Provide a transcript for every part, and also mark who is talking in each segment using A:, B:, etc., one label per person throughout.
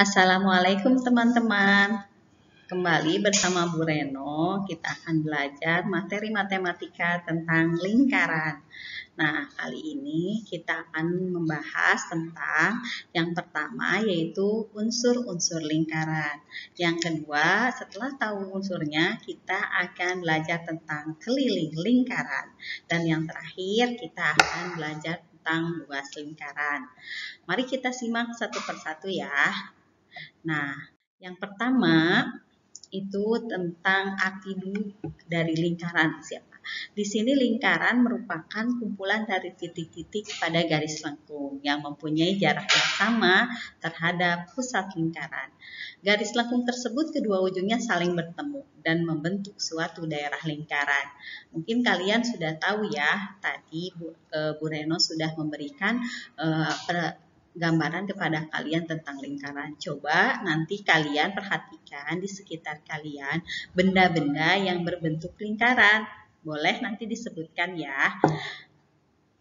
A: Assalamualaikum teman-teman. Kembali bersama Bu Reno, kita akan belajar materi matematika tentang lingkaran. Nah, kali ini kita akan membahas tentang yang pertama yaitu unsur-unsur lingkaran. Yang kedua, setelah tahu unsurnya, kita akan belajar tentang keliling lingkaran. Dan yang terakhir, kita akan belajar tentang luas lingkaran. Mari kita simak satu persatu ya. Nah, yang pertama itu tentang arti dari lingkaran. Di sini lingkaran merupakan kumpulan dari titik-titik pada garis lengkung yang mempunyai jarak yang sama terhadap pusat lingkaran. Garis lengkung tersebut kedua ujungnya saling bertemu dan membentuk suatu daerah lingkaran. Mungkin kalian sudah tahu ya, tadi Bu Reno sudah memberikan gambaran kepada kalian tentang lingkaran. Coba nanti kalian perhatikan di sekitar kalian benda-benda yang berbentuk lingkaran. Boleh nanti disebutkan ya.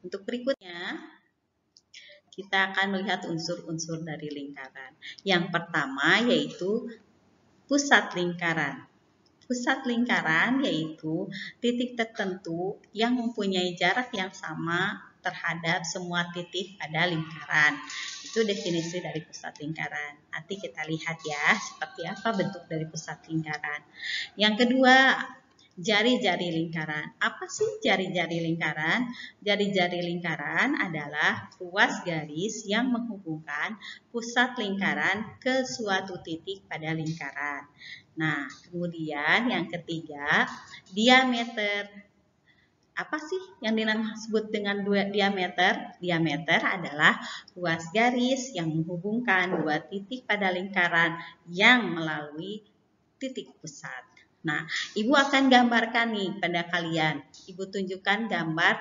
A: Untuk berikutnya, kita akan melihat unsur-unsur dari lingkaran. Yang pertama yaitu pusat lingkaran. Pusat lingkaran yaitu titik tertentu yang mempunyai jarak yang sama terhadap semua titik pada lingkaran. Itu definisi dari pusat lingkaran. Nanti kita lihat ya, seperti apa bentuk dari pusat lingkaran. Yang kedua, jari-jari lingkaran. Apa sih jari-jari lingkaran? Jari-jari lingkaran adalah ruas garis yang menghubungkan pusat lingkaran ke suatu titik pada lingkaran. Nah, kemudian yang ketiga, diameter. Apa sih yang disebut dengan diameter? Diameter adalah ruas garis yang menghubungkan dua titik pada lingkaran yang melalui titik pusat. Nah, Ibu akan gambarkan nih pada kalian. Ibu tunjukkan gambar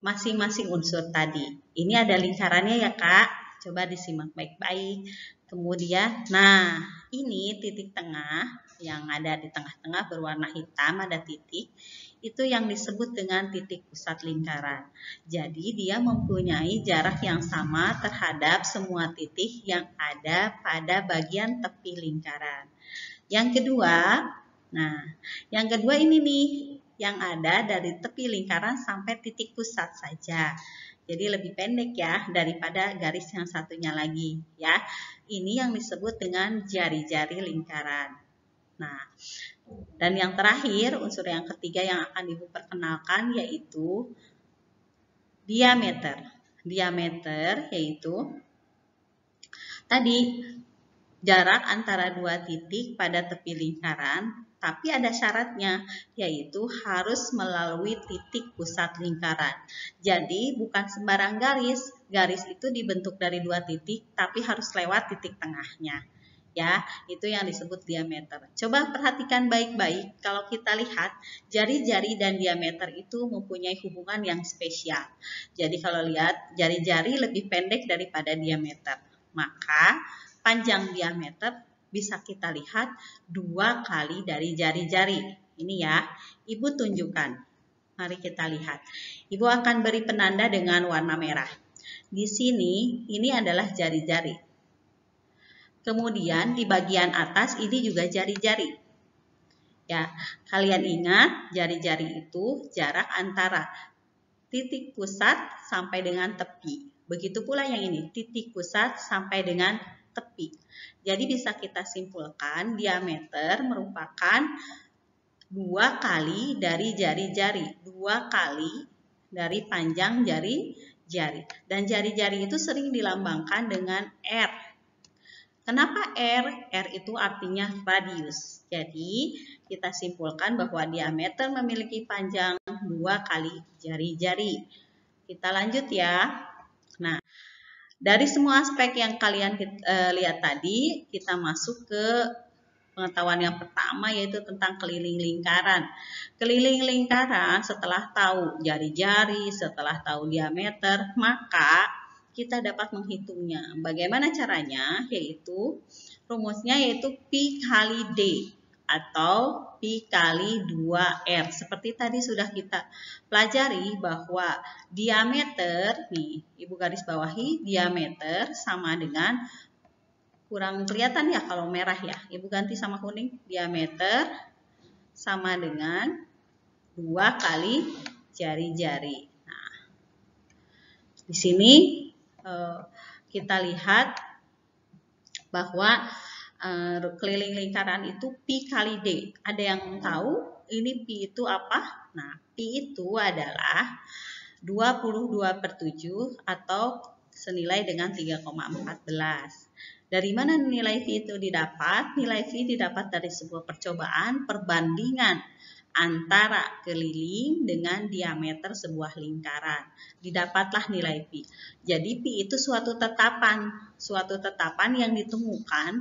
A: masing-masing unsur tadi. Ini ada lingkarannya ya Kak. Coba disimak baik-baik. Kemudian, nah ini titik tengah yang ada di tengah-tengah berwarna hitam, ada titik. Itu yang disebut dengan titik pusat lingkaran. Jadi dia mempunyai jarak yang sama terhadap semua titik yang ada pada bagian tepi lingkaran. Yang kedua ini nih yang ada dari tepi lingkaran sampai titik pusat saja. Jadi lebih pendek ya daripada garis yang satunya lagi ya. Ini yang disebut dengan jari-jari lingkaran. Nah, dan yang terakhir, unsur yang ketiga yang akan Ibu perkenalkan yaitu diameter. Diameter yaitu tadi jarak antara dua titik pada tepi lingkaran, tapi ada syaratnya, yaitu harus melalui titik pusat lingkaran. Jadi bukan sembarang garis, garis itu dibentuk dari dua titik, tapi harus lewat titik tengahnya. Ya, itu yang disebut diameter. Coba perhatikan baik-baik, kalau kita lihat jari-jari dan diameter itu mempunyai hubungan yang spesial. Jadi kalau lihat jari-jari lebih pendek daripada diameter, maka panjang diameter bisa kita lihat 2 kali dari jari-jari. Ini ya, Ibu tunjukkan. Mari kita lihat. Ibu akan beri penanda dengan warna merah. Di sini, ini adalah jari-jari. Kemudian di bagian atas ini juga jari-jari. Ya, kalian ingat jari-jari itu jarak antara titik pusat sampai dengan tepi. Begitu pula yang ini, titik pusat sampai dengan tepi. Jadi bisa kita simpulkan diameter merupakan 2 kali dari jari-jari, 2 kali dari panjang jari-jari. Dan jari-jari itu sering dilambangkan dengan R. Kenapa R? R itu artinya radius. Jadi kita simpulkan bahwa diameter memiliki panjang 2 kali jari-jari. Kita lanjut ya. Nah, dari semua aspek yang kalian lihat tadi, kita masuk ke pengetahuan yang pertama yaitu tentang keliling lingkaran. Keliling lingkaran setelah tahu jari-jari, setelah tahu diameter, maka kita dapat menghitungnya. Bagaimana caranya? Yaitu rumusnya yaitu Pi kali D atau Pi kali 2R. Seperti tadi sudah kita pelajari bahwa diameter, nih Ibu garis bawahi, diameter sama dengan kurang kelihatan ya kalau merah ya. Ibu ganti sama kuning. Diameter sama dengan 2 kali jari-jari. Nah, di sini kita lihat bahwa keliling lingkaran itu pi kali D. Ada yang tahu ini pi itu apa? Nah, pi itu adalah 22/7 atau senilai dengan 3,14. Dari mana nilai V itu didapat? Nilai V didapat dari sebuah percobaan perbandingan antara keliling dengan diameter sebuah lingkaran. Didapatlah nilai pi. Jadi pi itu suatu tetapan yang ditemukan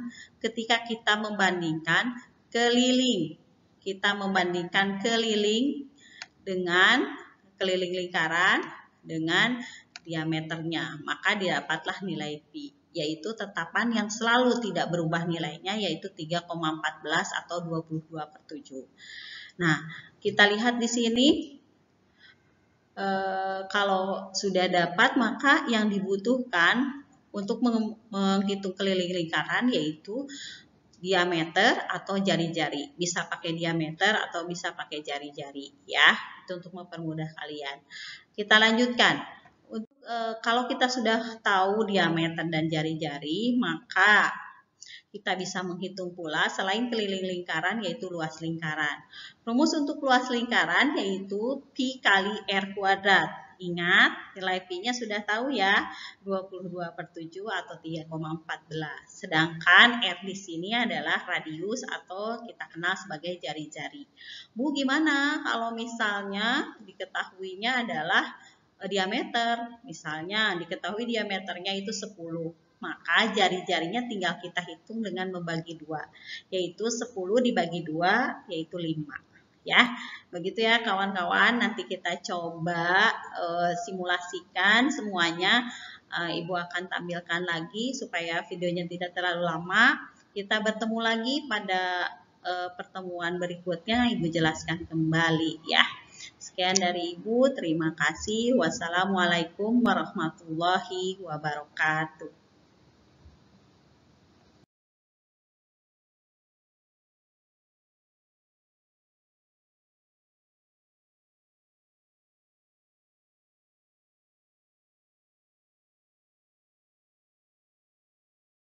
A: ketika kita membandingkan keliling. Kita membandingkan keliling dengan keliling lingkaran dengan diameternya, maka didapatlah nilai pi, yaitu tetapan yang selalu tidak berubah nilainya, yaitu 3,14 atau 22/7. Nah, kita lihat di sini kalau sudah dapat, maka yang dibutuhkan untuk menghitung keliling lingkaran yaitu diameter atau jari-jari. Bisa pakai diameter atau bisa pakai jari-jari ya. Itu untuk mempermudah kalian. Kita lanjutkan. Kalau kita sudah tahu diameter dan jari-jari, maka kita bisa menghitung pula selain keliling lingkaran yaitu luas lingkaran. Rumus untuk luas lingkaran yaitu pi kali R kuadrat. Ingat, nilai pi-nya sudah tahu ya, 22/7 atau 3,14. Sedangkan R di sini adalah radius atau kita kenal sebagai jari-jari. Bu, gimana kalau misalnya diketahuinya adalah diameter? Misalnya diketahui diameternya itu 10. Maka jari-jarinya tinggal kita hitung dengan membagi 2. Yaitu 10 dibagi 2 yaitu 5. Ya, begitu ya kawan-kawan. Nanti kita coba simulasikan semuanya. Ibu akan tampilkan lagi supaya videonya tidak terlalu lama. Kita bertemu lagi pada pertemuan berikutnya. Ibu jelaskan kembali ya. Sekian dari Ibu. Terima kasih. Wassalamualaikum warahmatullahi wabarakatuh.